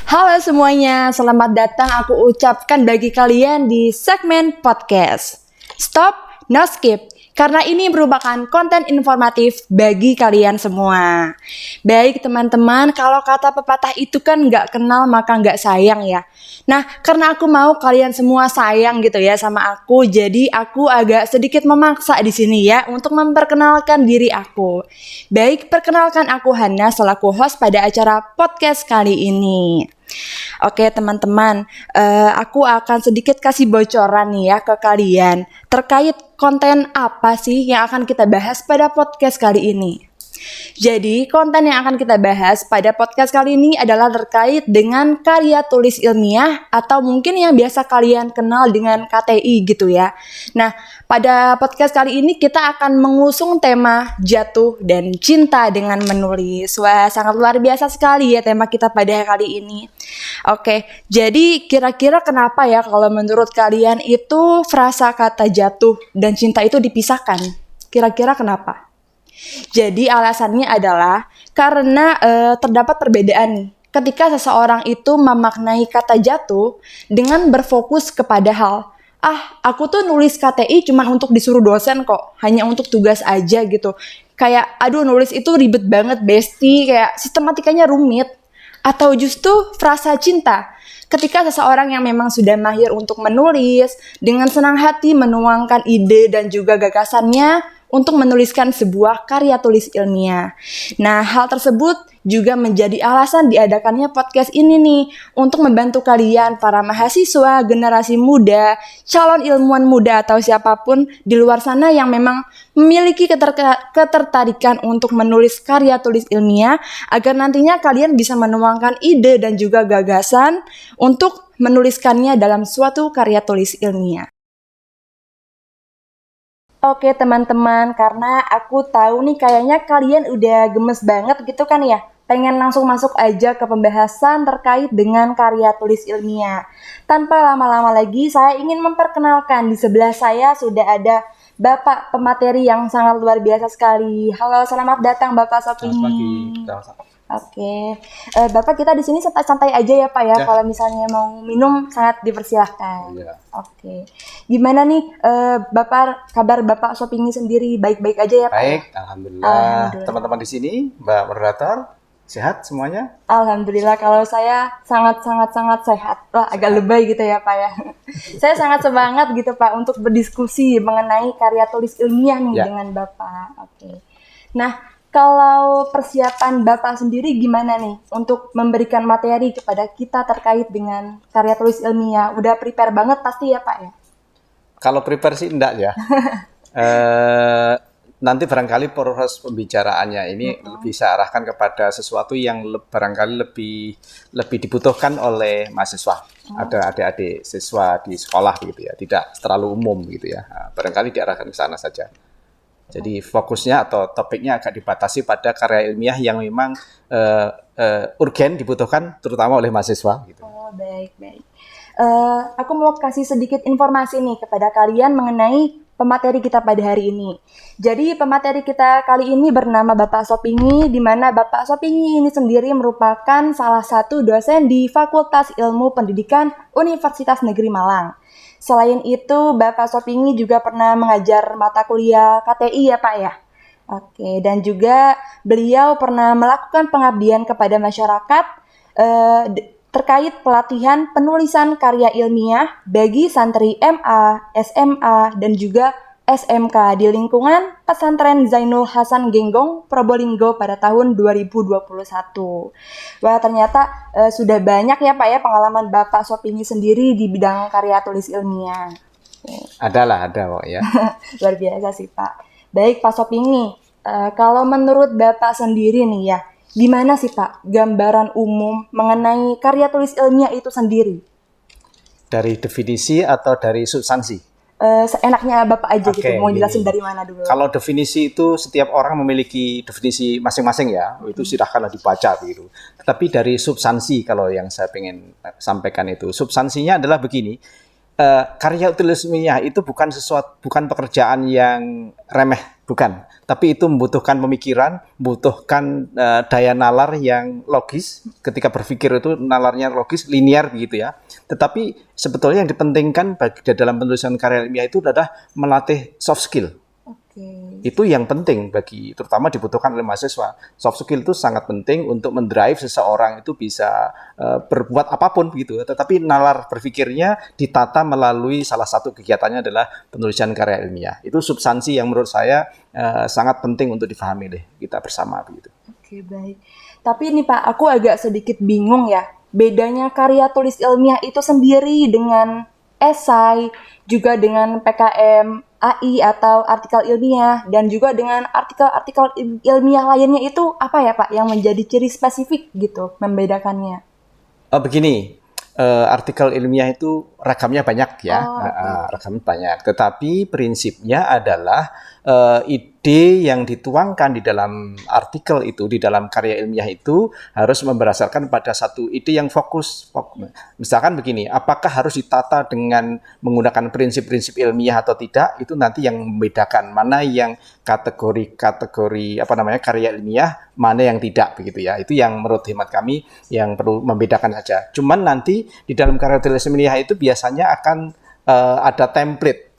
Halo semuanya, selamat datang aku ucapkan bagi kalian di segmen podcast. Stop, no skip, karena ini merupakan konten informatif bagi kalian semua. Baik teman-teman, kalau kata pepatah itu kan nggak kenal maka nggak sayang ya. Nah, karena aku mau kalian semua sayang gitu ya sama aku, jadi aku agak sedikit memaksa di sini ya untuk memperkenalkan diri aku. Baik, perkenalkan aku Hana selaku host pada acara podcast kali ini. Oke teman-teman, aku akan sedikit kasih bocoran nih ya ke kalian terkait konten apa sih yang akan kita bahas pada podcast kali ini. Jadi konten yang akan kita bahas pada podcast kali ini adalah terkait dengan karya tulis ilmiah atau mungkin yang biasa kalian kenal dengan KTI gitu ya. Nah, pada podcast kali ini kita akan mengusung tema jatuh dan cinta dengan menulis. Wah, sangat luar biasa sekali ya tema kita pada kali ini. Oke, jadi kira-kira kenapa ya kalau menurut kalian itu frasa kata jatuh dan cinta itu dipisahkan? Kira-kira kenapa? Jadi alasannya adalah karena terdapat perbedaan nih. Ketika seseorang itu memaknai kata jatuh dengan berfokus kepada hal, aku tuh nulis KTI cuma untuk disuruh dosen kok, hanya untuk tugas aja gitu. Kayak, aduh nulis itu ribet banget besti, kayak sistematikanya rumit. Atau justru frasa cinta, ketika seseorang yang memang sudah mahir untuk menulis, dengan senang hati menuangkan ide dan juga gagasannya, untuk menuliskan sebuah karya tulis ilmiah. Nah, hal tersebut juga menjadi alasan diadakannya podcast ini nih, untuk membantu kalian para mahasiswa, generasi muda, calon ilmuwan muda atau siapapun di luar sana yang memang memiliki ketertarikan untuk menulis karya tulis ilmiah, agar nantinya kalian bisa menuangkan ide dan juga gagasan untuk menuliskannya dalam suatu karya tulis ilmiah. Oke teman-teman, karena aku tahu nih kayaknya kalian udah gemes banget gitu kan ya. Pengen langsung masuk aja ke pembahasan terkait dengan karya tulis ilmiah. Tanpa lama-lama lagi, saya ingin memperkenalkan di sebelah saya sudah ada Bapak pemateri yang sangat luar biasa sekali. Halo, selamat datang Bapak Sopini. Selamat pagi. Oke, Bapak kita di sini santai aja ya Pak ya. Kalau misalnya mau minum sangat dipersilahkan. Ya. Oke, gimana nih Bapak, kabar Bapak Sopini sendiri, baik-baik aja ya Pak? Baik, alhamdulillah. Teman-teman di sini, Mbak moderator, sehat semuanya? Alhamdulillah, kalau saya sangat sehat. Wah, agak lebay gitu ya Pak ya. Saya sangat semangat gitu Pak untuk berdiskusi mengenai karya tulis ilmiah nih dengan Bapak. Oke. Nah, kalau persiapan Bapak sendiri gimana nih untuk memberikan materi kepada kita terkait dengan karya tulis ilmiah? Udah prepare banget pasti ya Pak ya? Kalau prepare sih enggak ya. Nanti barangkali proses pembicaraannya ini bisa arahkan kepada sesuatu yang barangkali lebih dibutuhkan oleh mahasiswa. Ada adik-adik siswa di sekolah gitu ya, tidak terlalu umum gitu ya. Barangkali diarahkan ke sana saja. Jadi fokusnya atau topiknya agak dibatasi pada karya ilmiah yang memang urgen dibutuhkan terutama oleh mahasiswa. Gitu. Oh baik. Aku mau kasih sedikit informasi nih kepada kalian mengenai pemateri kita pada hari ini. Jadi pemateri kita kali ini bernama Bapak Sopini, di mana Bapak Sopini ini sendiri merupakan salah satu dosen di Fakultas Ilmu Pendidikan Universitas Negeri Malang. Selain itu, Bapak Sopini juga pernah mengajar mata kuliah KTI ya Pak ya? Oke, dan juga beliau pernah melakukan pengabdian kepada masyarakat terkait pelatihan penulisan karya ilmiah bagi santri MA, SMA, dan juga SMK di lingkungan Pesantren Zainul Hasan Genggong, Probolinggo pada tahun 2021. Wah, ternyata sudah banyak ya Pak ya pengalaman Bapak Sopini sendiri di bidang karya tulis ilmiah. Ada kok ya. Luar biasa sih Pak. Baik Pak Sopini, kalau menurut Bapak sendiri nih ya, gimana sih Pak gambaran umum mengenai karya tulis ilmiah itu sendiri? Dari definisi atau dari substansi? Seenaknya Bapak aja gitu, mau jelasin dari mana dulu? Kalau definisi itu setiap orang memiliki definisi masing-masing ya, itu silahkanlah dibaca gitu. Tetapi dari substansi kalau yang saya pengen sampaikan itu, substansinya adalah begini, karya tulis ilmiah itu bukan pekerjaan yang remeh Bukan, tapi itu membutuhkan pemikiran, membutuhkan daya nalar yang logis. Ketika berpikir itu nalarnya logis, linear begitu ya. Tetapi sebetulnya yang dipentingkan dalam penulisan karya ilmiah itu adalah melatih soft skill. Itu yang penting terutama dibutuhkan oleh mahasiswa. Soft skill itu sangat penting untuk mendrive seseorang itu bisa berbuat apapun begitu. Tetapi nalar berpikirnya ditata melalui salah satu kegiatannya adalah penulisan karya ilmiah. Itu substansi yang menurut saya sangat penting untuk difahami deh kita bersama begitu. Oke, baik. Tapi ini Pak, aku agak sedikit bingung ya. Bedanya karya tulis ilmiah itu sendiri dengan esai, juga dengan PKM AI atau artikel ilmiah, dan juga dengan artikel-artikel ilmiah lainnya itu apa ya Pak yang menjadi ciri spesifik gitu membedakannya? Begini, artikel ilmiah itu ragamnya banyak ya, ragamnya banyak. Tetapi prinsipnya adalah ide yang dituangkan di dalam artikel itu, di dalam karya ilmiah itu harus berdasarkan pada satu ide yang fokus. Misalkan begini, apakah harus ditata dengan menggunakan prinsip-prinsip ilmiah atau tidak? Itu nanti yang membedakan mana yang kategori karya ilmiah, mana yang tidak begitu ya. Itu yang menurut hemat kami yang perlu membedakan saja. Cuman nanti di dalam karya tulis ilmiah itu biasanya akan ada template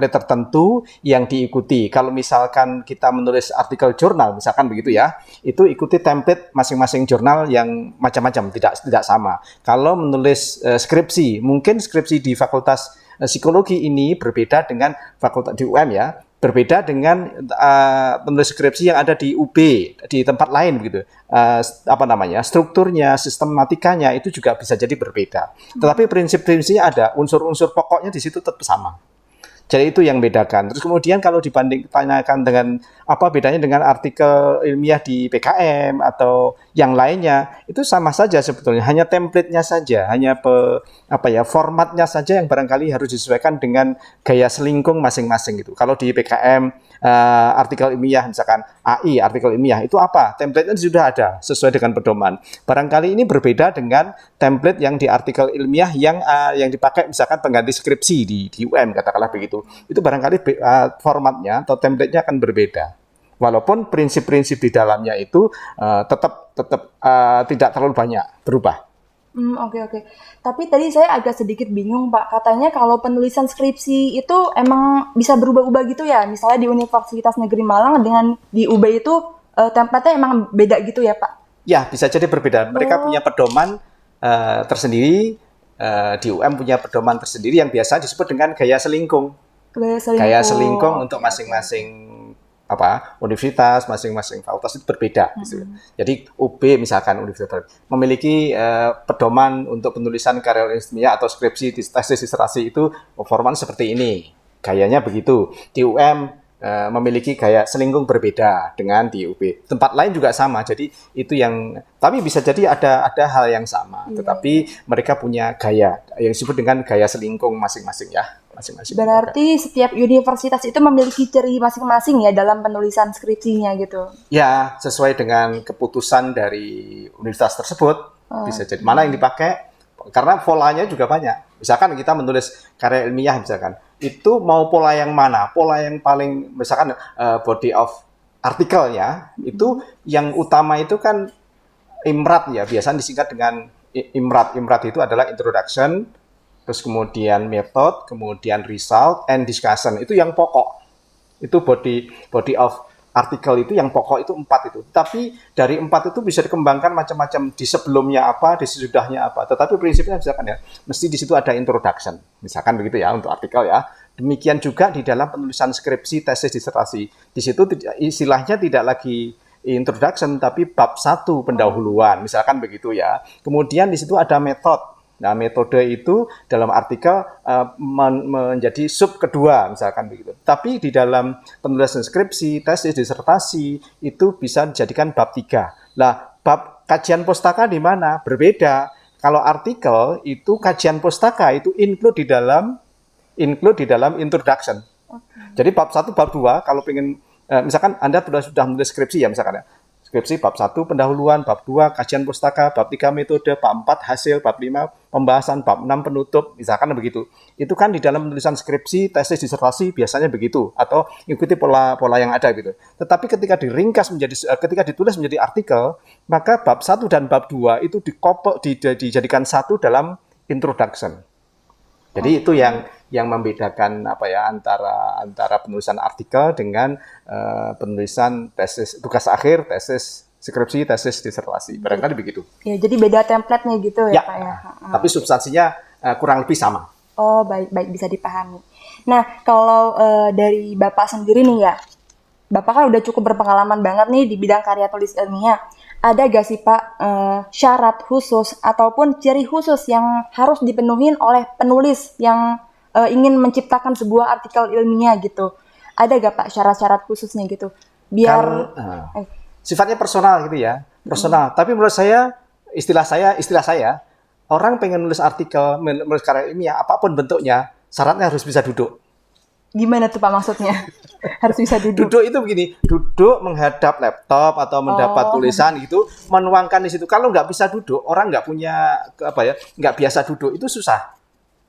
tertentu yang diikuti. Kalau misalkan kita menulis artikel jurnal, misalkan begitu ya, itu ikuti template masing-masing jurnal yang macam-macam, tidak sama. Kalau menulis skripsi, mungkin skripsi di Fakultas Psikologi ini berbeda dengan fakultas di UM ya, berbeda dengan penulis skripsi yang ada di UB, di tempat lain begitu. Strukturnya, sistematikanya itu juga bisa jadi berbeda. Tetapi prinsip-prinsipnya ada, unsur-unsur pokoknya di situ tetap sama. Jadi itu yang bedakan. Terus kemudian kalau tanyakan dengan apa bedanya dengan artikel ilmiah di PKM atau yang lainnya, itu sama saja sebetulnya. Hanya template-nya saja, hanya formatnya saja yang barangkali harus disesuaikan dengan gaya selingkung masing-masing gitu. Kalau di PKM artikel ilmiah misalkan AI artikel ilmiah itu apa? Template-nya sudah ada sesuai dengan pedoman. Barangkali ini berbeda dengan template yang di artikel ilmiah yang dipakai misalkan pengganti skripsi di UM katakanlah begitu. Itu barangkali formatnya atau template-nya akan berbeda. Walaupun prinsip-prinsip di dalamnya itu tetap tidak terlalu banyak berubah. Oke. Tapi tadi saya agak sedikit bingung Pak. Katanya kalau penulisan skripsi itu emang bisa berubah-ubah gitu ya. Misalnya di Universitas Negeri Malang dengan di UB itu template-nya emang beda gitu ya Pak? Ya, bisa jadi berbeda. Mereka punya pedoman tersendiri. Di UM punya pedoman tersendiri yang biasa disebut dengan gaya selingkung. Gaya selingkung untuk masing-masing universitas, masing-masing fakultas itu berbeda. Gitu. Jadi UB misalkan universitas memiliki pedoman untuk penulisan karya ilmiah atau skripsi, tesis disertasi itu format seperti ini, gayanya begitu. Di UM memiliki gaya selingkung berbeda dengan di UB. Tempat lain juga sama. Jadi itu tapi bisa jadi ada hal yang sama, tetapi mereka punya gaya yang disebut dengan gaya selingkung masing-masing ya. Berarti setiap universitas itu memiliki ciri masing-masing ya dalam penulisan skripsinya gitu. Ya, sesuai dengan keputusan dari universitas tersebut. Bisa jadi mana yang dipakai karena polanya juga banyak. Misalkan kita menulis karya ilmiah misalkan, itu mau pola yang mana? Pola yang paling misalkan body of artikelnya itu yang utama itu kan IMRAT ya, biasanya disingkat dengan IMRAT. IMRAT itu adalah introduction, terus kemudian method, kemudian result, and discussion. Itu yang pokok. Itu body of artikel itu yang pokok itu 4 itu. Tapi dari 4 itu bisa dikembangkan macam-macam. Di sebelumnya apa, di sesudahnya apa. Tetapi prinsipnya misalkan ya, mesti di situ ada introduction. Misalkan begitu ya untuk artikel ya. Demikian juga di dalam penulisan skripsi, tesis, disertasi. Di situ istilahnya tidak lagi introduction, tapi bab 1 pendahuluan. Misalkan begitu ya. Kemudian di situ ada metode. Nah, metode itu dalam artikel menjadi sub kedua, misalkan begitu. Tapi di dalam penulisan skripsi, tesis, disertasi, itu bisa dijadikan bab 3. Nah, bab kajian pustaka di mana? Berbeda. Kalau artikel, itu kajian pustaka, itu include di dalam introduction. Jadi bab 1, bab 2, kalau pengen, misalkan Anda sudah menulis skripsi ya, misalkan ya. skripsi bab 1 pendahuluan, bab 2 kajian pustaka, bab 3 metode, bab 4 hasil, bab 5 pembahasan, bab 6 penutup, misalkan begitu. Itu kan di dalam penulisan skripsi, tesis, disertasi biasanya begitu, atau ikuti pola yang ada gitu. Tetapi ketika ketika ditulis menjadi artikel, maka bab 1 dan bab 2 itu dijadikan satu dalam introduction. Jadi itu yang membedakan antara penulisan artikel dengan penulisan tesis, tugas akhir, tesis skripsi, tesis disertasi. Barangkali begitu. Ya, jadi beda template-nya gitu ya, Pak ya. Tapi substansinya kurang lebih sama. Oh, baik bisa dipahami. Nah, kalau dari Bapak sendiri nih ya, Bapak kan udah cukup berpengalaman banget nih di bidang karya tulis ilmiah. Ada gak sih Pak syarat khusus ataupun ciri khusus yang harus dipenuhi oleh penulis yang ingin menciptakan sebuah artikel ilmiah gitu? Ada gak Pak syarat-syarat khususnya gitu? Biar sifatnya personal gitu ya, personal. Tapi menurut saya, istilah saya, orang pengen nulis artikel, menulis karya ilmiah, apapun bentuknya, syaratnya harus bisa duduk. Gimana tuh Pak maksudnya? Harus bisa duduk. Duduk itu begini, duduk menghadap laptop atau mendapat tulisan gitu, menuangkan di situ. Kalau nggak bisa duduk, orang nggak punya nggak biasa duduk, itu susah.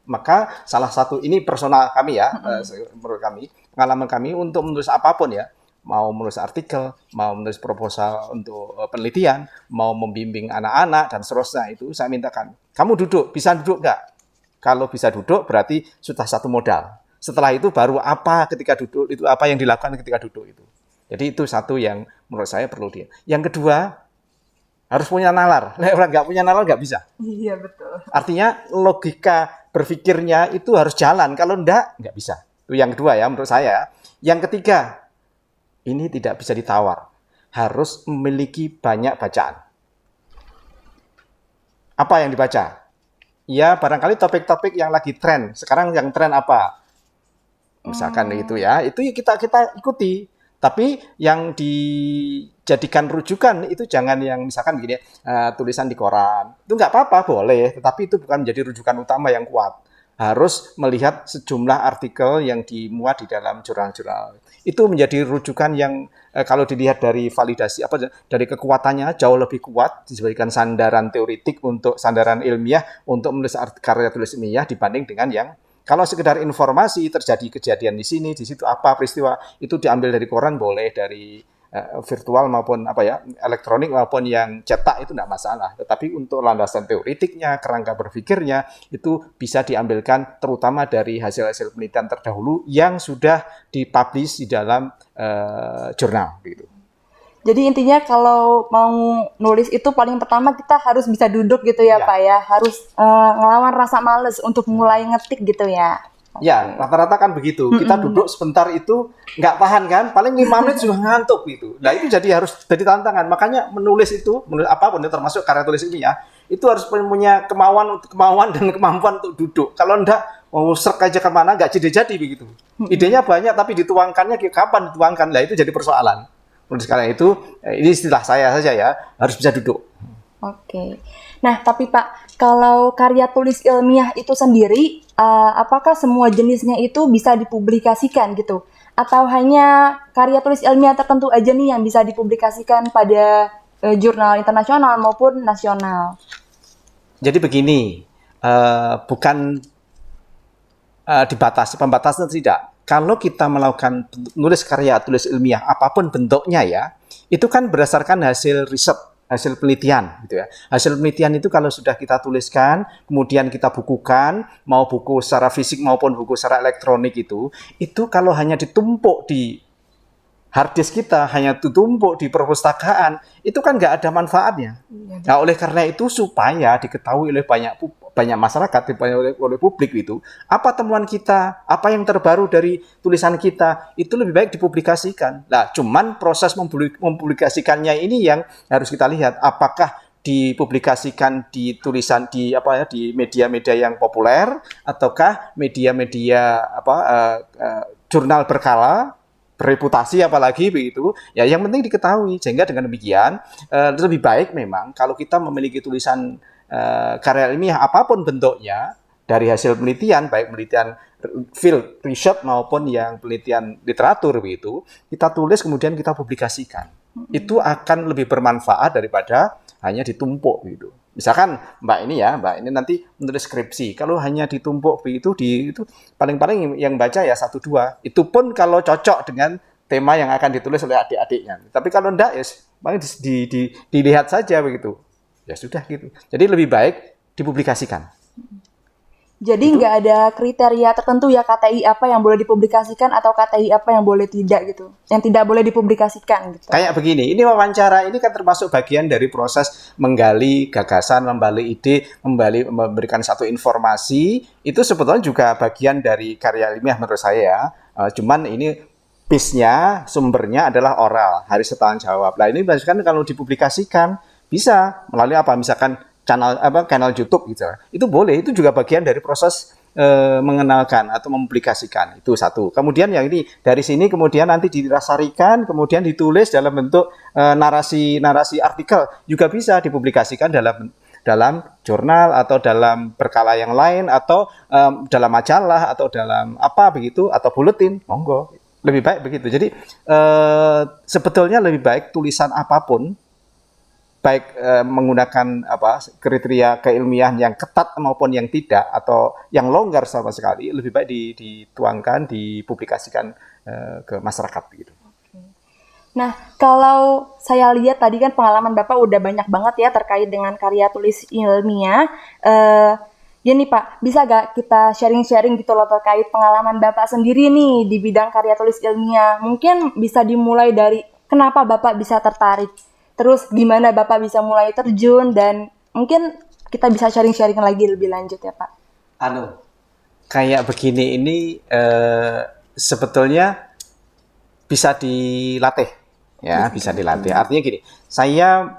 Maka salah satu ini personal kami ya, menurut kami, pengalaman kami untuk menulis apapun ya, mau menulis artikel, mau menulis proposal untuk penelitian, mau membimbing anak-anak dan seterusnya, itu saya mintakan, kamu duduk, bisa duduk nggak? Kalau bisa duduk berarti sudah satu modal. Setelah itu baru apa ketika duduk itu, apa yang dilakukan ketika duduk itu. Jadi itu satu yang menurut saya perlu dia. Yang kedua, harus punya nalar. Orang nggak punya nalar nggak bisa. Iya, betul. Artinya logika berpikirnya itu harus jalan. Kalau nggak bisa. Itu yang kedua ya menurut saya. Yang ketiga, ini tidak bisa ditawar. Harus memiliki banyak bacaan. Apa yang dibaca? Ya barangkali topik-topik yang lagi tren. Sekarang yang tren apa? Misalkan itu ya, itu kita ikuti. Tapi yang dijadikan rujukan itu jangan yang misalkan begini, tulisan di koran. Itu nggak apa-apa, boleh. Tetapi itu bukan menjadi rujukan utama yang kuat. Harus melihat sejumlah artikel yang dimuat di dalam jurnal-jurnal. Itu menjadi rujukan yang kalau dilihat dari validasi, dari kekuatannya jauh lebih kuat diberikan sandaran teoritik untuk sandaran ilmiah untuk menulis karya tulis ilmiah dibanding dengan yang kalau sekedar informasi terjadi kejadian di sini, di situ apa peristiwa itu diambil dari koran boleh, dari virtual maupun elektronik maupun yang cetak itu tidak masalah. Tetapi untuk landasan teoritiknya, kerangka berpikirnya itu bisa diambilkan terutama dari hasil-hasil penelitian terdahulu yang sudah dipublish di dalam jurnal gitu. Jadi intinya kalau mau nulis itu paling pertama kita harus bisa duduk gitu ya Pak ya. Harus ngelawan rasa males untuk mulai ngetik gitu ya. Ya, rata-rata kan begitu. Kita duduk sebentar itu nggak tahan kan, paling 5 menit sudah ngantuk gitu. Nah itu harus jadi tantangan. Makanya menulis apapun termasuk karya tulis ilmiah, itu harus punya kemauan dan kemampuan untuk duduk. Kalau enggak, mau serk aja kemana, nggak jadi begitu. Idenya banyak tapi dituangkannya kapan dituangkan, lah itu jadi persoalan. Menurut karena itu, ini istilah saya saja ya, harus bisa duduk. Oke. Nah, tapi Pak, kalau karya tulis ilmiah itu sendiri, apakah semua jenisnya itu bisa dipublikasikan gitu? Atau hanya karya tulis ilmiah tertentu aja nih yang bisa dipublikasikan pada jurnal internasional maupun nasional? Jadi begini, bukan pembatasan tidak. Kalau kita melakukan nulis karya tulis ilmiah apapun bentuknya ya, itu kan berdasarkan hasil riset, hasil penelitian gitu ya. Hasil penelitian itu kalau sudah kita tuliskan, kemudian kita bukukan, mau buku secara fisik maupun buku secara elektronik itu kalau hanya ditumpuk di hard disk kita, hanya ditumpuk di perpustakaan, itu kan nggak ada manfaatnya. Nah, oleh karena itu supaya diketahui oleh banyak masyarakat, oleh publik itu, apa temuan kita, apa yang terbaru dari tulisan kita, itu lebih baik dipublikasikan. Nah, cuman proses mempublikasikannya ini yang harus kita lihat, apakah dipublikasikan di tulisan di media-media yang populer, ataukah media-media jurnal berkala, bereputasi apalagi begitu. Ya, yang penting diketahui. Sehingga dengan demikian lebih baik memang kalau kita memiliki tulisan karya ilmiah apapun bentuknya dari hasil penelitian, baik penelitian field research maupun yang penelitian literatur begitu, kita tulis kemudian kita publikasikan. Itu akan lebih bermanfaat daripada hanya ditumpuk gitu. Misalkan Mbak ini nanti menulis skripsi, kalau hanya ditumpuk begitu itu paling-paling yang baca ya 1-2. Itu pun kalau cocok dengan tema yang akan ditulis oleh adik-adiknya. Tapi kalau enggak ya paling dilihat saja begitu. Ya sudah gitu. Jadi lebih baik dipublikasikan. Jadi nggak ada kriteria tertentu ya KTI apa yang boleh dipublikasikan atau KTI apa yang boleh tidak gitu, yang tidak boleh dipublikasikan gitu. Kayak begini, ini wawancara ini kan termasuk bagian dari proses menggali gagasan, menggali ide, memberikan satu informasi, itu sebetulnya juga bagian dari karya ilmiah menurut saya ya. Cuman ini piece-nya, sumbernya adalah oral, hari setahun jawab. Nah ini kan kalau dipublikasikan bisa melalui apa? Misalkan channel YouTube gitu. Itu boleh, itu juga bagian dari proses mengenalkan atau mempublikasikan. Itu satu. Kemudian yang ini dari sini kemudian nanti dirasarikan, kemudian ditulis dalam bentuk narasi artikel, juga bisa dipublikasikan dalam jurnal atau dalam berkala yang lain atau dalam majalah atau dalam apa begitu atau buletin. Monggo. Lebih baik begitu. Jadi sebetulnya lebih baik tulisan apapun, baik menggunakan kriteria keilmiahan yang ketat maupun yang tidak atau yang longgar sama sekali, lebih baik dituangkan, dipublikasikan ke masyarakat gitu. Nah, kalau saya lihat tadi kan pengalaman Bapak udah banyak banget ya terkait dengan karya tulis ilmiah. Gini Pak, bisa gak kita sharing-sharing gitu loh terkait pengalaman Bapak sendiri nih di bidang karya tulis ilmiah? Mungkin bisa dimulai dari kenapa Bapak bisa tertarik, terus gimana Bapak bisa mulai terjun, dan mungkin kita bisa sharing-sharing lagi lebih lanjut ya Pak. Kayak begini ini sebetulnya bisa dilatih. Ya, bisa dilatih. Artinya gini, saya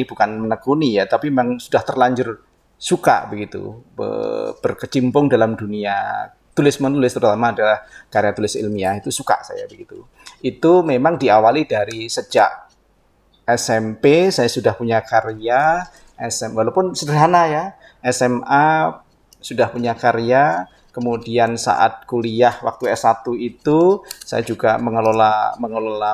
bukan menekuni ya, tapi memang sudah terlanjur suka begitu, berkecimpung dalam dunia tulis-menulis, terutama adalah karya tulis ilmiah, itu suka saya begitu. Itu memang diawali dari sejak SMP, saya sudah punya karya, walaupun sederhana ya, SMA sudah punya karya. Kemudian saat kuliah waktu S1 itu saya juga mengelola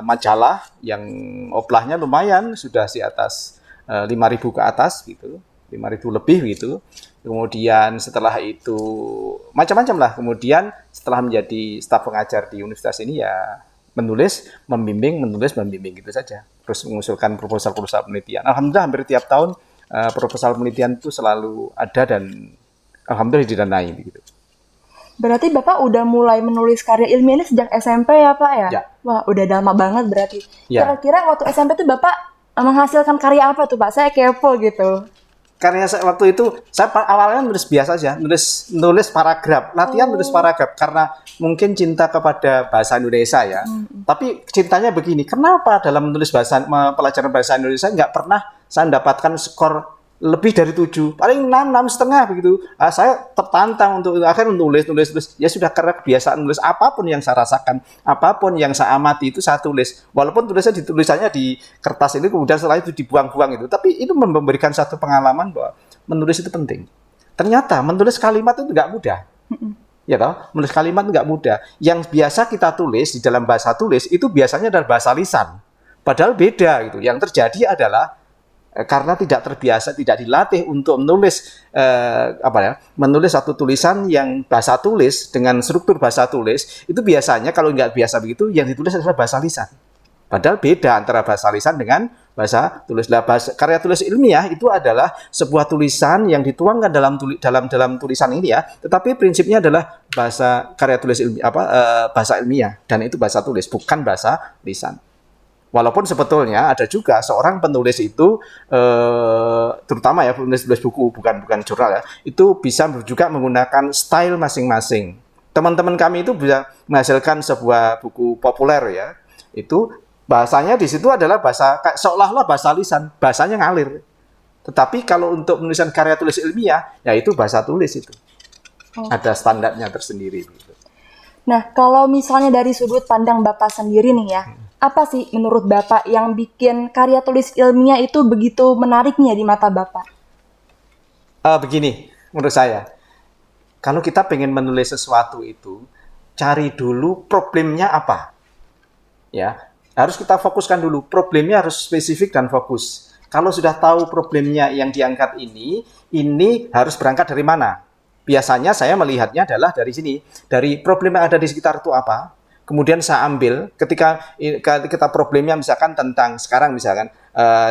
majalah yang oplahnya lumayan, sudah di atas 5.000 ke atas gitu, 5.000 lebih gitu. Kemudian setelah itu macam-macam lah. Kemudian setelah menjadi staf pengajar di universitas ini ya menulis, membimbing gitu saja. Terus mengusulkan proposal penelitian. Alhamdulillah hampir tiap tahun proposal penelitian itu selalu ada dan alhamdulillah didanai begitu. Berarti Bapak udah mulai menulis karya ilmiah ini sejak SMP ya Pak ya? Ya. Wah, udah lama banget berarti. Ya. Kira-kira waktu SMP tuh Bapak menghasilkan karya apa tuh Pak? Saya kepo gitu. Karya saya waktu itu, saya awalnya nulis biasa aja, nulis paragraf, latihan nulis paragraf karena mungkin cinta kepada bahasa Indonesia ya. Tapi cintanya begini, kenapa dalam menulis pelajaran bahasa Indonesia nggak pernah saya mendapatkan skor lebih dari 7, paling 6,5 begitu. Saya tertantang untuk akhirnya nulis. Ya sudah, karena kebiasaan nulis apapun yang saya rasakan, apapun yang saya amati itu saya tulis. Walaupun tulisannya di kertas ini kemudian setelah itu dibuang-buang itu, tapi itu memberikan satu pengalaman bahwa menulis itu penting. Ternyata menulis kalimat itu nggak mudah. Ya toh, menulis kalimat itu nggak mudah. Yang biasa kita tulis di dalam bahasa tulis itu biasanya adalah bahasa lisan. Padahal beda gitu. Yang terjadi adalah karena tidak terbiasa, tidak dilatih untuk menulis menulis satu tulisan yang bahasa tulis dengan struktur bahasa tulis, itu biasanya kalau nggak biasa begitu yang ditulis adalah bahasa lisan. Padahal beda antara bahasa lisan dengan bahasa tulis. Karya tulis ilmiah itu adalah sebuah tulisan yang dituangkan dalam tulisan ini ya, tetapi prinsipnya adalah karya tulis bahasa ilmiah, dan itu bahasa tulis bukan bahasa lisan. Walaupun sebetulnya ada juga seorang penulis itu, terutama ya penulis buku, bukan jurnal ya, itu bisa juga menggunakan style masing-masing. Teman-teman kami itu bisa menghasilkan sebuah buku populer ya, itu bahasanya di situ adalah bahasa seolah-olah bahasa lisan, bahasanya ngalir. Tetapi kalau untuk penulisan karya tulis ilmiah, ya itu bahasa tulis itu. Ada standarnya tersendiri. Gitu. Nah, kalau misalnya dari sudut pandang Bapak sendiri nih ya, apa sih menurut Bapak yang bikin karya tulis ilmiah itu begitu menariknya di mata Bapak? Begini, menurut saya, kalau kita pengen menulis sesuatu itu, cari dulu problemnya apa. Ya, harus kita fokuskan dulu. Problemnya harus spesifik dan fokus. Kalau sudah tahu problemnya yang diangkat ini harus berangkat dari mana? Biasanya saya melihatnya adalah dari sini, dari problem yang ada di sekitar itu apa. Kemudian saya ambil ketika kita problemnya misalkan tentang sekarang misalkan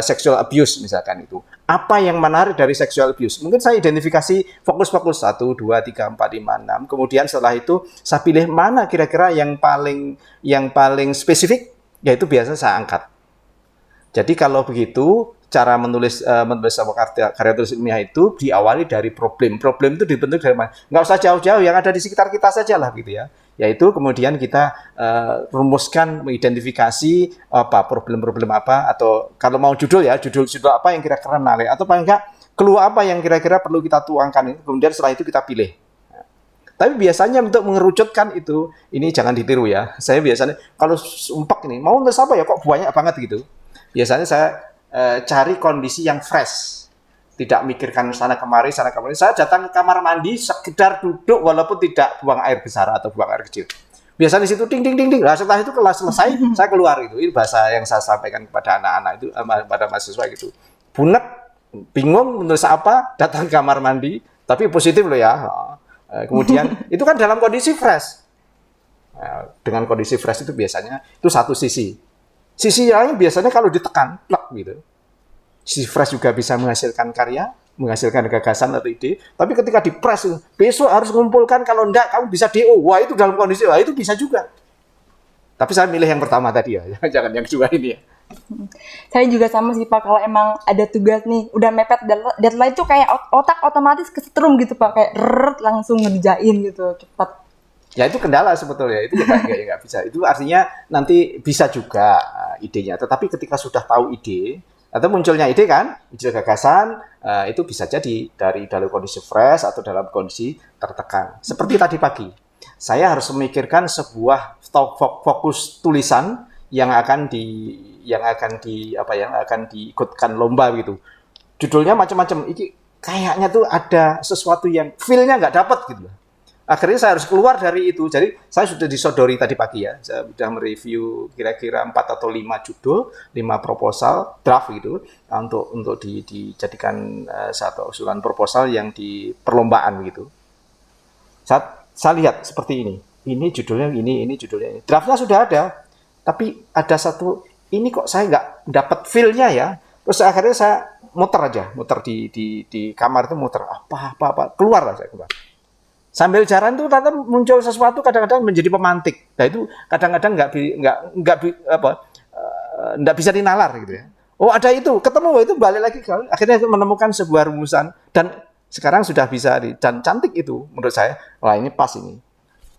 sexual abuse misalkan itu. Apa yang menarik dari sexual abuse? Mungkin saya identifikasi fokus-fokus 1, 2, 3, 4, 5, 6. Kemudian setelah itu saya pilih mana kira-kira yang paling spesifik, yaitu biasa saya angkat. Jadi kalau begitu cara menulis sebuah karya tulis ilmiah itu diawali dari problem. Problem itu dibentuk dari mana? Nggak usah jauh-jauh, yang ada di sekitar kita saja lah gitu ya. Yaitu kemudian kita rumuskan, mengidentifikasi problem-problem apa, atau kalau mau judul apa yang kira-kira menarik, atau paling enggak clue apa yang kira-kira perlu kita tuangkan. Kemudian setelah itu kita pilih. Tapi biasanya untuk mengerucutkan itu, ini jangan ditiru ya. Saya biasanya kalau sumpah ini, mau nulis apa ya kok banyak banget gitu. Biasanya saya cari kondisi yang fresh. Tidak mikirkan sana kemari. Saya datang ke kamar mandi, sekedar duduk walaupun tidak buang air besar atau buang air kecil. Biasanya di situ ding. Nah, setelah itu kelas selesai, saya keluar itu. Ini bahasa yang saya sampaikan kepada anak-anak itu, pada mahasiswa gitu. Bunek, bingung menulis apa, datang ke kamar mandi, tapi positif loh ya. Kemudian itu kan dalam kondisi fresh. Dengan kondisi fresh itu biasanya itu satu sisi. Sisi lain biasanya kalau ditekan, plak gitu. Sisi fresh juga bisa menghasilkan karya, menghasilkan gagasan atau ide. Tapi ketika di press, besok harus mengumpulkan, kalau enggak kamu bisa DO. Wah itu dalam kondisi, itu bisa juga. Tapi saya milih yang pertama tadi ya, jangan yang kedua ini ya. Saya juga sama sih Pak, kalau emang ada tugas nih, udah mepet deadline tuh kayak otak otomatis kesetrum gitu Pak, kayak langsung ngerjain gitu, cepat. Ya itu kendala sebetulnya, itu nggak bisa. Itu artinya nanti bisa juga idenya, tetapi ketika sudah tahu ide, atau munculnya ide kan, ide gagasan, itu bisa jadi dalam kondisi fresh atau dalam kondisi tertekan. Seperti tadi pagi, saya harus memikirkan sebuah fokus tulisan yang akan diikutkan lomba gitu. Judulnya macam-macam. Ini kayaknya tuh ada sesuatu yang feel-nya nggak dapat gitu. Akhirnya saya harus keluar dari itu. Jadi saya sudah disodori tadi pagi ya. Saya sudah mereview kira-kira 4 atau 5 judul, 5 proposal draft gitu untuk dijadikan satu usulan proposal yang di perlombaan gitu. Saya lihat seperti ini. Ini judulnya ini judulnya ini. Draftnya sudah ada. Tapi ada satu, ini kok saya nggak dapat feel-nya ya. Terus akhirnya saya muter di kamar itu muter. Apa. Keluar lah saya keluar. Sambil jalan tuh ternyata muncul sesuatu kadang-kadang menjadi pemantik. Nah itu kadang-kadang nggak bisa dinalar gitu ya. Oh ada itu, ketemu itu balik lagi akhirnya menemukan sebuah rumusan dan sekarang sudah bisa dan cantik itu menurut saya. Wah ini pas ini,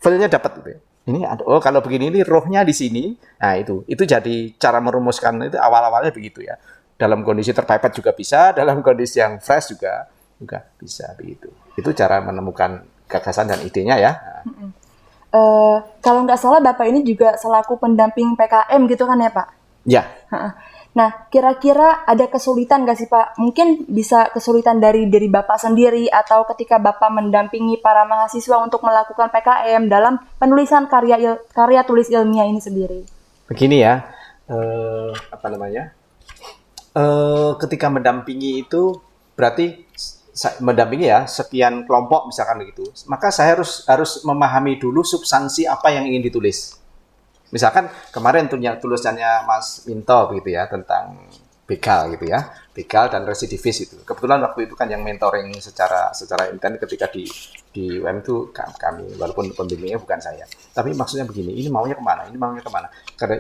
feel-nya dapat gitu ya. Ini kalau begini ini rohnya di sini. Nah itu jadi cara merumuskan itu awal-awalnya begitu ya. Dalam kondisi terpepet juga bisa, dalam kondisi yang fresh juga bisa begitu. Itu cara menemukan gagasan dan idenya ya. Kalau nggak salah Bapak ini juga selaku pendamping PKM gitu kan ya Pak? Ya. Nah, kira-kira ada kesulitan nggak sih Pak? Mungkin bisa kesulitan dari Bapak sendiri atau ketika Bapak mendampingi para mahasiswa untuk melakukan PKM dalam penulisan karya tulis ilmiah ini sendiri. Begini ya, ketika mendampingi itu berarti mendampingi ya sekian kelompok misalkan begitu, maka saya harus memahami dulu substansi apa yang ingin ditulis. Misalkan kemarin tulisannya Mas Minto begitu ya tentang begal gitu ya, begal dan residivis itu. Kebetulan waktu itu kan yang mentoring secara intens ketika di UM itu kami, walaupun pembimbingnya bukan saya. Tapi maksudnya begini, ini maunya kemana?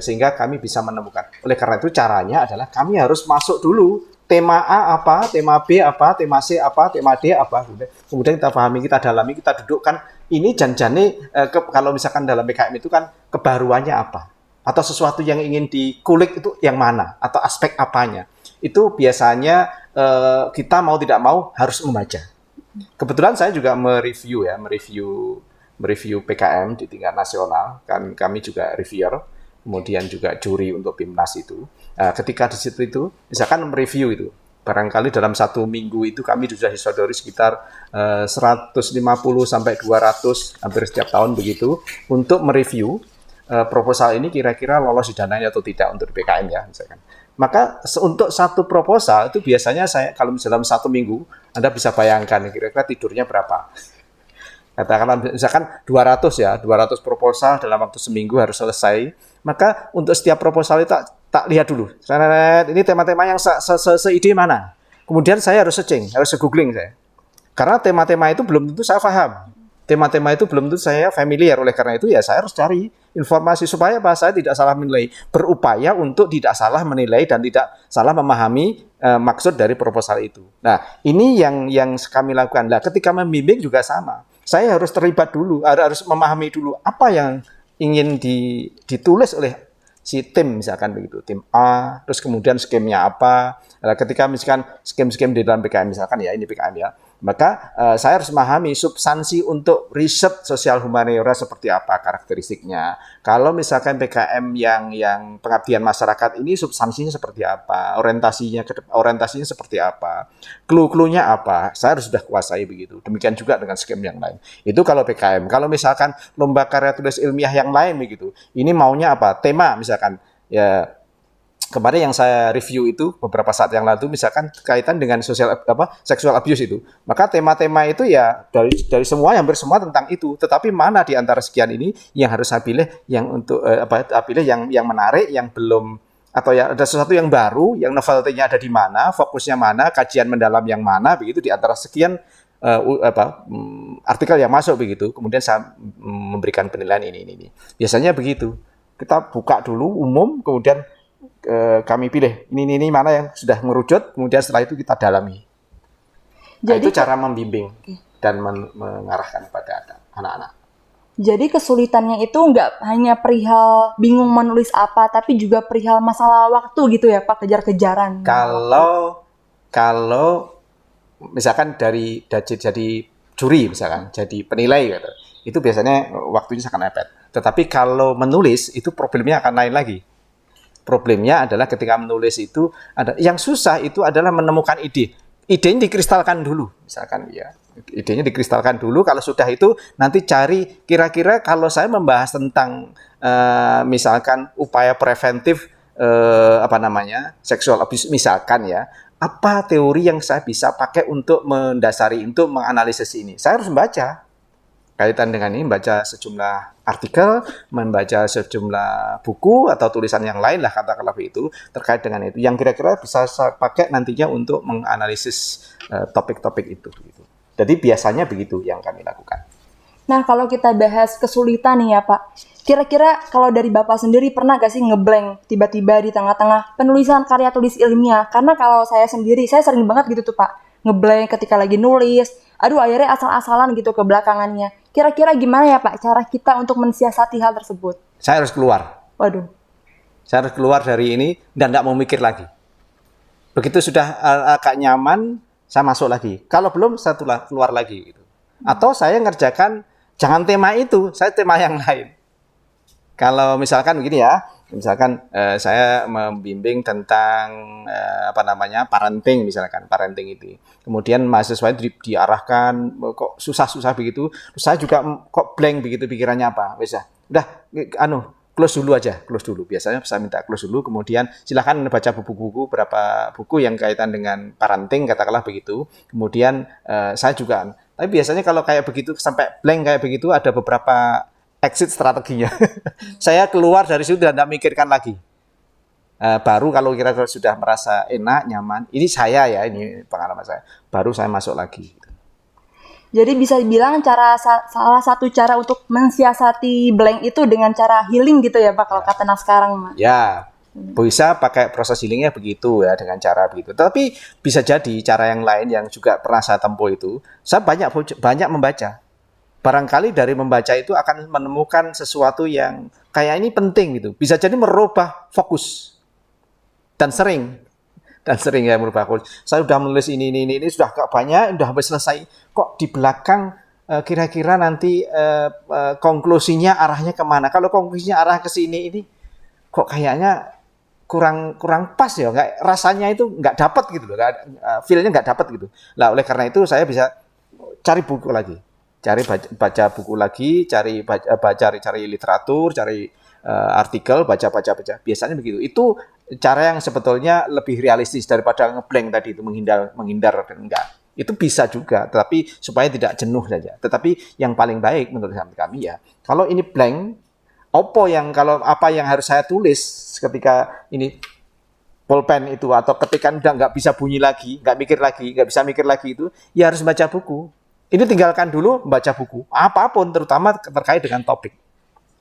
Sehingga kami bisa menemukan. Oleh karena itu caranya adalah kami harus masuk dulu. Tema A apa, tema B apa, tema C apa, tema D apa. Kemudian kita pahami, kita dalami, kita dudukkan. Ini janjane kalau misalkan dalam PKM itu kan kebaruannya apa. Atau sesuatu yang ingin dikulik itu yang mana. Atau aspek apanya. Itu biasanya kita mau tidak mau harus membaca. Kebetulan saya juga mereview PKM di tingkat nasional. Kami juga reviewer. Kemudian juga juri untuk PIMNAS itu. Ketika di situ itu, misalkan mereview itu, barangkali dalam 1 minggu itu kami sudah disodori sekitar 150 sampai 200 hampir setiap tahun begitu untuk mereview proposal ini kira-kira lolos di dananya atau tidak untuk PKM ya misalkan. Maka untuk satu proposal itu biasanya saya kalau dalam 1 minggu Anda bisa bayangkan kira-kira tidurnya berapa. Katakanlah misalkan 200 proposal dalam waktu seminggu harus selesai. Maka untuk setiap proposal itu tak lihat dulu. Ini tema-tema yang seide mana. Kemudian saya harus searching, harus googling saya. Karena tema-tema itu belum tentu saya paham. Tema-tema itu belum tentu saya familiar. Oleh karena itu ya saya harus cari informasi supaya saya tidak salah menilai. Berupaya untuk tidak salah menilai dan tidak salah memahami maksud dari proposal itu. Nah, ini yang kami lakukan. Nah, ketika membimbing juga sama. Saya harus terlibat dulu, harus memahami dulu apa yang ingin ditulis oleh si tim misalkan begitu, tim A, terus kemudian skemnya apa. Nah, ketika misalkan skem-skem di dalam PKM misalkan ya, ini PKM ya, maka saya harus memahami substansi untuk riset sosial humaniora seperti apa karakteristiknya. Kalau misalkan PKM yang pengabdian masyarakat ini substansinya seperti apa, orientasinya seperti apa, clue-cluenya apa, saya harus sudah kuasai begitu. Demikian juga dengan skem yang lain. Itu kalau PKM. Kalau misalkan lomba karya tulis ilmiah yang lain begitu, ini maunya apa? Tema misalkan ya. Kemarin yang saya review itu beberapa saat yang lalu misalkan kaitan dengan sexual abuse itu. Maka tema-tema itu ya dari semua hampir semua tentang itu. Tetapi mana di antara sekian ini yang harus saya pilih yang untuk pilih yang menarik, yang belum atau ya ada sesuatu yang baru, yang novelty-nya ada di mana, fokusnya mana, kajian mendalam yang mana begitu di antara sekian artikel yang masuk begitu. Kemudian saya memberikan penilaian ini. Biasanya begitu. Kita buka dulu umum, kemudian kami pilih ini mana yang sudah merucut, kemudian setelah itu kita dalami. Jadi itu cara membimbing dan mengarahkan pada anak-anak. Jadi kesulitannya itu nggak hanya perihal bingung menulis apa, tapi juga perihal masalah waktu gitu ya Pak, kejar-kejaran. Kalau misalkan jadi juri misalkan, jadi penilai gitu, itu biasanya waktunya sangat mepet. Tetapi kalau menulis itu problemnya akan lain lagi. Problemnya adalah ketika menulis itu yang susah itu adalah menemukan ide. Idenya dikristalkan dulu, misalkan ya. Idenya dikristalkan dulu. Kalau sudah itu nanti cari kira-kira kalau saya membahas tentang misalkan upaya preventif sexual abuse misalkan ya. Apa teori yang saya bisa pakai untuk menganalisis ini? Saya harus membaca. Kaitan dengan ini, membaca sejumlah artikel, membaca sejumlah buku atau tulisan yang lain lah katakanlah itu terkait dengan itu. Yang kira-kira bisa saya pakai nantinya untuk menganalisis topik-topik itu. Jadi biasanya begitu yang kami lakukan. Nah kalau kita bahas kesulitan nih ya Pak, kira-kira kalau dari Bapak sendiri pernah gak sih ngeblank tiba-tiba di tengah-tengah penulisan karya tulis ilmiah? Karena kalau saya sendiri, saya sering banget gitu tuh Pak, ngeblank ketika lagi nulis. Aduh akhirnya asal-asalan gitu ke belakangannya. Kira-kira gimana ya Pak cara kita untuk mensiasati hal tersebut? Saya harus keluar. Waduh. Saya harus keluar dari ini dan tidak mau mikir lagi. Begitu sudah agak nyaman, saya masuk lagi. Kalau belum, saya keluar lagi. Gitu. Atau saya ngerjakan, jangan tema itu, saya tema yang lain. Kalau misalkan begini ya, misalkan saya membimbing tentang parenting misalkan, parenting itu. Kemudian mahasiswa itu diarahkan kok susah-susah begitu. Terus saya juga kok blank begitu pikirannya apa. Udah close dulu. Biasanya saya minta close dulu, kemudian silakan baca buku-buku, berapa buku yang kaitan dengan parenting katakanlah begitu. Kemudian saya juga, tapi biasanya kalau kayak begitu sampai blank kayak begitu ada beberapa exit strateginya. Saya keluar dari situ dan tidak mikirkan lagi. Baru kalau kira-kira sudah merasa enak, nyaman, ini pengalaman saya. Baru saya masuk lagi. Jadi bisa dibilang salah satu cara untuk mensiasati blank itu dengan cara healing gitu ya Pak, kalau kata anak sekarang Mas. Ya, bisa pakai proses healingnya begitu ya, dengan cara begitu. Tapi bisa jadi cara yang lain yang juga pernah saya tempuh itu, saya banyak membaca. Barangkali dari membaca itu akan menemukan sesuatu yang kayak ini penting gitu. Bisa jadi merubah fokus. Dan sering ya merubah fokus. Saya sudah menulis ini sudah agak banyak, sudah habis selesai. Kok di belakang kira-kira nanti konklusinya arahnya kemana? Kalau konklusinya arah ke sini ini kok kayaknya kurang pas ya. Rasanya itu nggak dapat gitu loh. Feel-nya nggak dapat gitu. Lah oleh karena itu saya bisa cari buku lagi. Baca buku lagi, cari literatur, cari artikel, baca. Biasanya begitu. Itu cara yang sebetulnya lebih realistis daripada ngeblank tadi itu, menghindar enggak. Itu bisa juga, tetapi supaya tidak jenuh saja. Tetapi yang paling baik menurut kami ya, kalau ini blank, kalau apa yang harus saya tulis ketika ini pulpen itu atau ketikan udah nggak bisa bunyi lagi, nggak bisa mikir lagi itu, ya harus baca buku. Ini tinggalkan dulu baca buku, apapun terutama terkait dengan topik.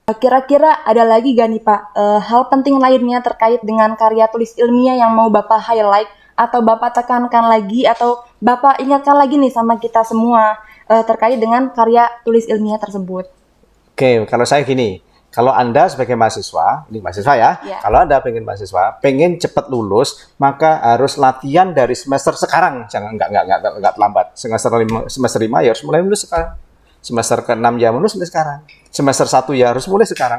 Kira-kira ada lagi gak nih Pak, hal penting lainnya terkait dengan karya tulis ilmiah yang mau Bapak highlight atau Bapak tekankan lagi atau Bapak ingatkan lagi nih sama kita semua terkait dengan karya tulis ilmiah tersebut? Oke, kalau saya gini, kalau Anda sebagai mahasiswa, ini mahasiswa ya, kalau Anda pengen cepat lulus, maka harus latihan dari semester sekarang, jangan nggak terlambat. Semester 5 ya harus mulai menulis sekarang. Semester ke-6 ya mulai sekarang. Semester 1 ya harus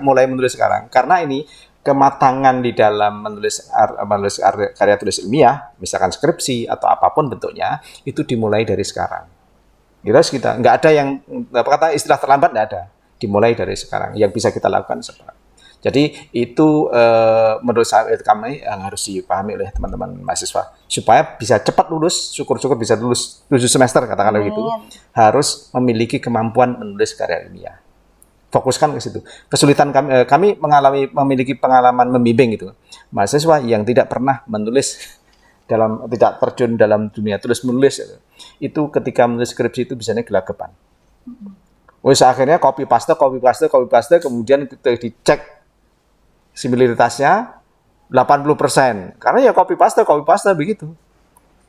mulai menulis sekarang. Karena ini kematangan di dalam menulis karya tulis ilmiah, misalkan skripsi atau apapun bentuknya, itu dimulai dari sekarang. Kita nggak ada yang kata istilah terlambat, nggak ada. Dimulai dari sekarang. Yang bisa kita lakukan sekarang. Jadi itu menurut kami yang harus dipahami oleh teman-teman mahasiswa supaya bisa cepat lulus, syukur-syukur bisa lulus 7 semester katakanlah gitu, harus memiliki kemampuan menulis karya ilmiah. Fokuskan ke situ. Kesulitan kami memiliki pengalaman membimbing gitu. Mahasiswa yang tidak pernah menulis tidak terjun dalam dunia tulis menulis itu ketika menulis skripsi itu biasanya gelagapan. Akhirnya copy paste kemudian kita dicek similaritasnya 80%. Karena ya copy paste begitu.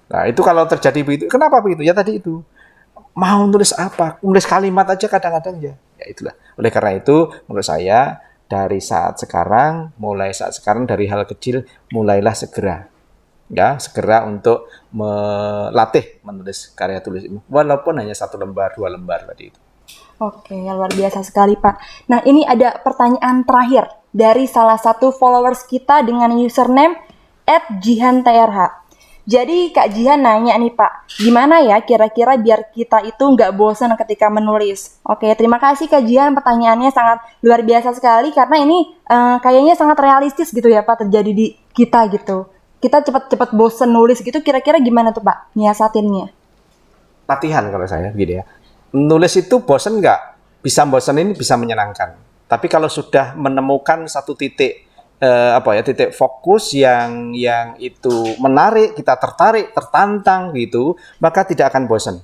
Nah, itu kalau terjadi begitu, kenapa begitu? Ya tadi itu. Mau nulis apa? Nulis kalimat aja kadang-kadang ya. Ya itulah. Oleh karena itu, menurut saya mulai saat sekarang dari hal kecil mulailah segera. Ya, segera untuk melatih menulis karya tulis ini. Walaupun hanya 1 lembar, 2 lembar tadi itu. Oke, luar biasa sekali Pak. Nah, ini ada pertanyaan terakhir dari salah satu followers kita dengan username @jihantrh. Jadi Kak Jihan nanya nih Pak, gimana ya kira-kira biar kita itu nggak bosan ketika menulis? Oke, terima kasih Kak Jihan, pertanyaannya sangat luar biasa sekali karena ini kayaknya sangat realistis gitu ya Pak terjadi di kita gitu. Kita cepat-cepat bosan nulis gitu, kira-kira gimana tuh Pak nyiasatinnya? Latihan kalau saya gitu ya. Nulis itu bosan nggak? Bisa bosanin, bisa menyenangkan. Tapi kalau sudah menemukan satu titik titik fokus yang itu menarik, kita tertarik, tertantang gitu, maka tidak akan bosan.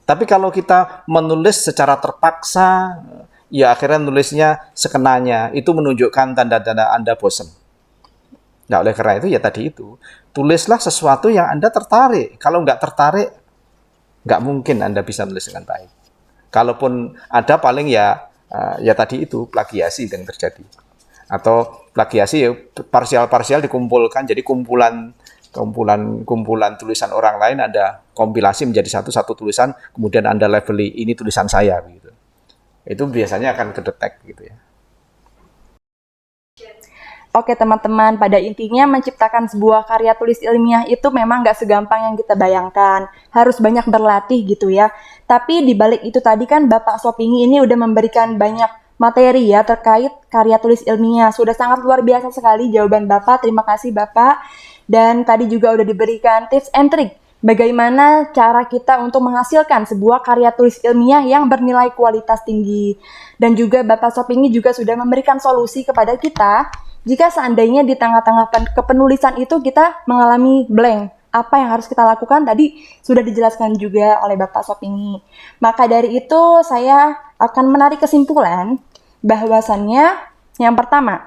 Tapi kalau kita menulis secara terpaksa, ya akhirnya nulisnya sekenanya, itu menunjukkan tanda-tanda Anda bosan. Nah, oleh karena itu ya tadi itu, tulislah sesuatu yang Anda tertarik. Kalau nggak tertarik, nggak mungkin Anda bisa nulis dengan baik. Kalaupun ada paling ya tadi itu plagiasi yang terjadi. Atau plagiasi ya parsial-parsial dikumpulkan jadi kumpulan tulisan orang lain Anda kompilasi menjadi satu tulisan, kemudian Anda labeli ini tulisan saya gitu. Itu biasanya akan kedetek gitu ya. Oke teman-teman, pada intinya menciptakan sebuah karya tulis ilmiah itu memang gak segampang yang kita bayangkan. Harus banyak berlatih gitu ya. Tapi dibalik itu tadi kan Bapak Sopingi ini udah memberikan banyak materi ya terkait karya tulis ilmiah. Sudah sangat luar biasa sekali jawaban Bapak, terima kasih Bapak. Dan tadi juga udah diberikan tips and trick bagaimana cara kita untuk menghasilkan sebuah karya tulis ilmiah yang bernilai kualitas tinggi. Dan juga Bapak Sopingi juga sudah memberikan solusi kepada kita jika seandainya di tengah-tengah kepenulisan itu kita mengalami blank, apa yang harus kita lakukan tadi sudah dijelaskan juga oleh Bapak Sopingi. Maka dari itu saya akan menarik kesimpulan bahwasannya yang pertama,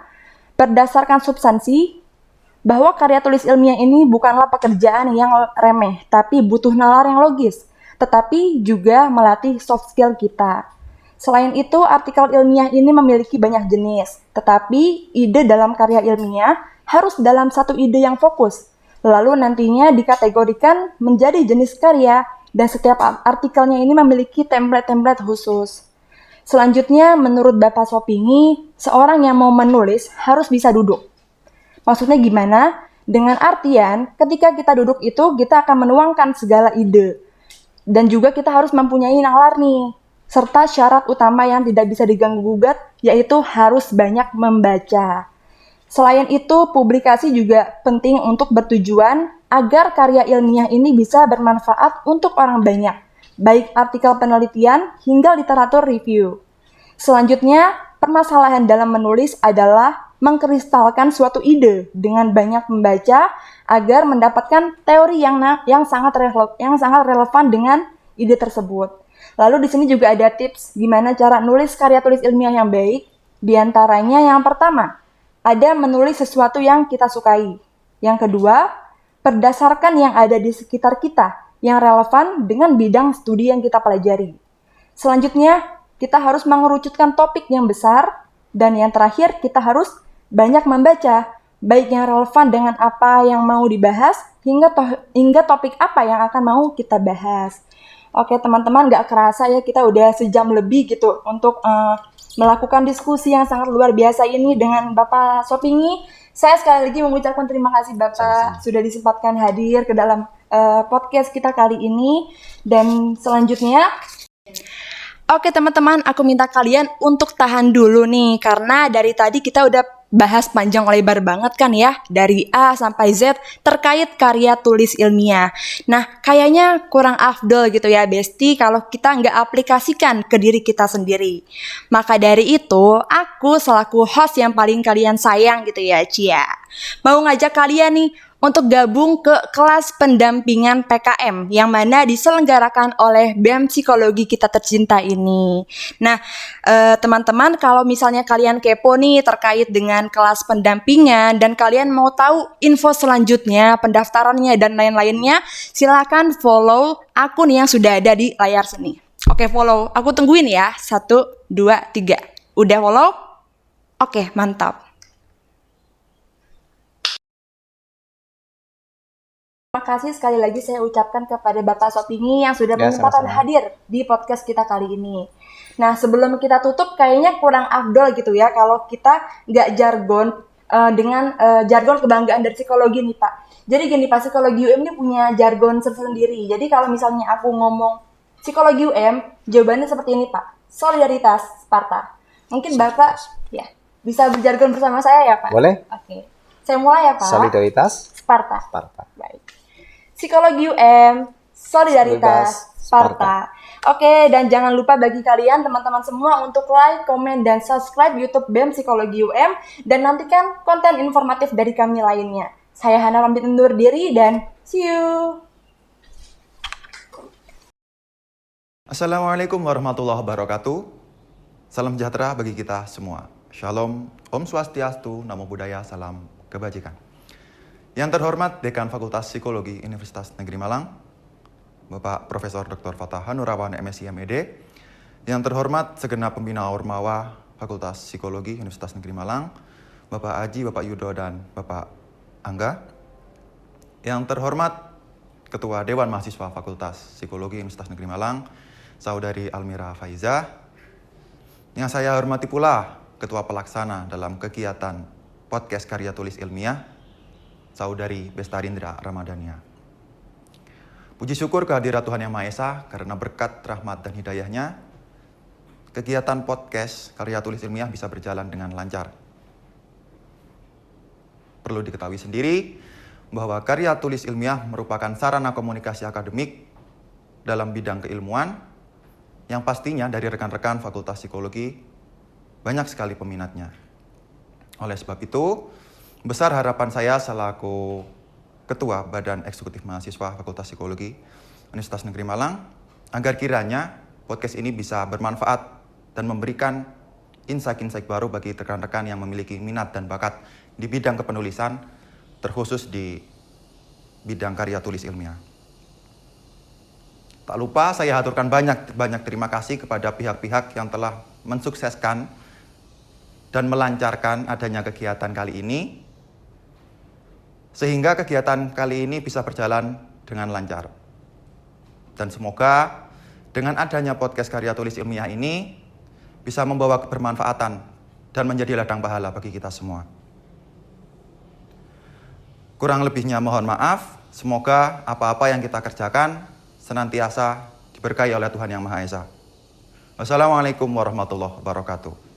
berdasarkan substansi bahwa karya tulis ilmiah ini bukanlah pekerjaan yang remeh, tapi butuh nalar yang logis, tetapi juga melatih soft skill kita. Selain itu, artikel ilmiah ini memiliki banyak jenis, tetapi ide dalam karya ilmiah harus dalam satu ide yang fokus. Lalu nantinya dikategorikan menjadi jenis karya, dan setiap artikelnya ini memiliki template-template khusus. Selanjutnya, menurut Bapak Sopingi, seorang yang mau menulis harus bisa duduk. Maksudnya gimana? Dengan artian, ketika kita duduk itu, kita akan menuangkan segala ide. Dan juga kita harus mempunyai nalar nih. serta syarat utama yang tidak bisa diganggu-gugat, yaitu harus banyak membaca. Selain itu, publikasi juga penting untuk bertujuan agar karya ilmiah ini bisa bermanfaat untuk orang banyak, baik artikel penelitian hingga literatur review. Selanjutnya, permasalahan dalam menulis adalah mengkristalkan suatu ide dengan banyak membaca agar mendapatkan teori yang sangat relevan dengan ide tersebut. Lalu di sini juga ada tips gimana cara nulis karya tulis ilmiah yang baik. Di antaranya yang pertama, ada menulis sesuatu yang kita sukai. Yang kedua, berdasarkan yang ada di sekitar kita yang relevan dengan bidang studi yang kita pelajari. Selanjutnya, kita harus mengerucutkan topik yang besar. Dan yang terakhir, kita harus banyak membaca, baik yang relevan dengan apa yang mau dibahas, hingga topik apa yang akan mau kita bahas. Oke teman-teman, gak kerasa ya kita udah sejam lebih gitu untuk melakukan diskusi yang sangat luar biasa ini dengan Bapak Sopingi. Saya sekali lagi mengucapkan terima kasih Bapak sudah disempatkan hadir ke dalam podcast kita kali ini. Dan selanjutnya, oke teman-teman, aku minta kalian untuk tahan dulu nih, karena dari tadi kita udah bahas panjang lebar banget kan ya, dari A sampai Z terkait karya tulis ilmiah. Nah, kayaknya kurang afdol gitu ya Besti kalau kita nggak aplikasikan ke diri kita sendiri. Maka dari itu, aku selaku host yang paling kalian sayang gitu ya, Cia, mau ngajak kalian nih untuk gabung ke kelas pendampingan PKM yang mana diselenggarakan oleh BEM Psikologi kita tercinta ini. Nah, teman-teman, kalau misalnya kalian kepo nih terkait dengan kelas pendampingan dan kalian mau tahu info selanjutnya, pendaftarannya dan lain-lainnya, silakan follow akun yang sudah ada di layar sini. Oke, follow. Aku tungguin ya. 1, 2, 3. Udah follow? Oke, mantap. Terima kasih sekali lagi saya ucapkan kepada Bapak Sopingi yang sudah berkesempatan hadir di podcast kita kali ini. Nah, sebelum kita tutup, kayaknya kurang afdol gitu ya kalau kita nggak jargon dengan jargon kebanggaan dari psikologi nih Pak. Jadi gini Pak, psikologi UM ini punya jargon tersendiri. Jadi kalau misalnya aku ngomong psikologi UM, jawabannya seperti ini Pak. Solidaritas Sparta. Mungkin Bapak ya bisa berjargon bersama saya ya Pak? Boleh. Oke. Saya mulai ya Pak. Solidaritas Sparta. Sparta. Baik. Psikologi UM, Solidaritas Sparta. Oke, dan jangan lupa bagi kalian teman-teman semua untuk like, komen, dan subscribe YouTube BEM Psikologi UM dan nantikan konten informatif dari kami lainnya. Saya Hana pamit undur diri dan see you. Assalamualaikum warahmatullahi wabarakatuh. Salam sejahtera bagi kita semua. Shalom, Om Swastiastu, Namo Buddhaya, salam kebajikan. Yang terhormat Dekan Fakultas Psikologi Universitas Negeri Malang, Bapak Profesor Dr. Fatah Hanurawan MSc MED. Yang terhormat segenap pembina Ormawa Fakultas Psikologi Universitas Negeri Malang, Bapak Aji, Bapak Yudo, dan Bapak Angga. Yang terhormat Ketua Dewan Mahasiswa Fakultas Psikologi Universitas Negeri Malang, Saudari Almira Faiza. Yang saya hormati pula Ketua Pelaksana dalam kegiatan podcast karya tulis ilmiah, Saudari Bestarindra Ramadhania. Puji syukur kehadirat Tuhan Yang Maha Esa karena berkat rahmat dan hidayahnya, kegiatan podcast karya tulis ilmiah bisa berjalan dengan lancar. Perlu diketahui sendiri bahwa karya tulis ilmiah merupakan sarana komunikasi akademik dalam bidang keilmuan yang pastinya dari rekan-rekan Fakultas Psikologi banyak sekali peminatnya. Oleh sebab itu, besar harapan saya selaku Ketua Badan Eksekutif Mahasiswa Fakultas Psikologi Universitas Negeri Malang agar kiranya podcast ini bisa bermanfaat dan memberikan insight-insight baru bagi rekan-rekan yang memiliki minat dan bakat di bidang kepenulisan, terkhusus di bidang karya tulis ilmiah. Tak lupa saya haturkan banyak terima kasih kepada pihak-pihak yang telah mensukseskan dan melancarkan adanya kegiatan kali ini, sehingga kegiatan kali ini bisa berjalan dengan lancar. Dan semoga dengan adanya podcast karya tulis ilmiah ini bisa membawa kebermanfaatan dan menjadi ladang pahala bagi kita semua. Kurang lebihnya mohon maaf, semoga apa-apa yang kita kerjakan senantiasa diberkahi oleh Tuhan Yang Maha Esa. Wassalamualaikum warahmatullahi wabarakatuh.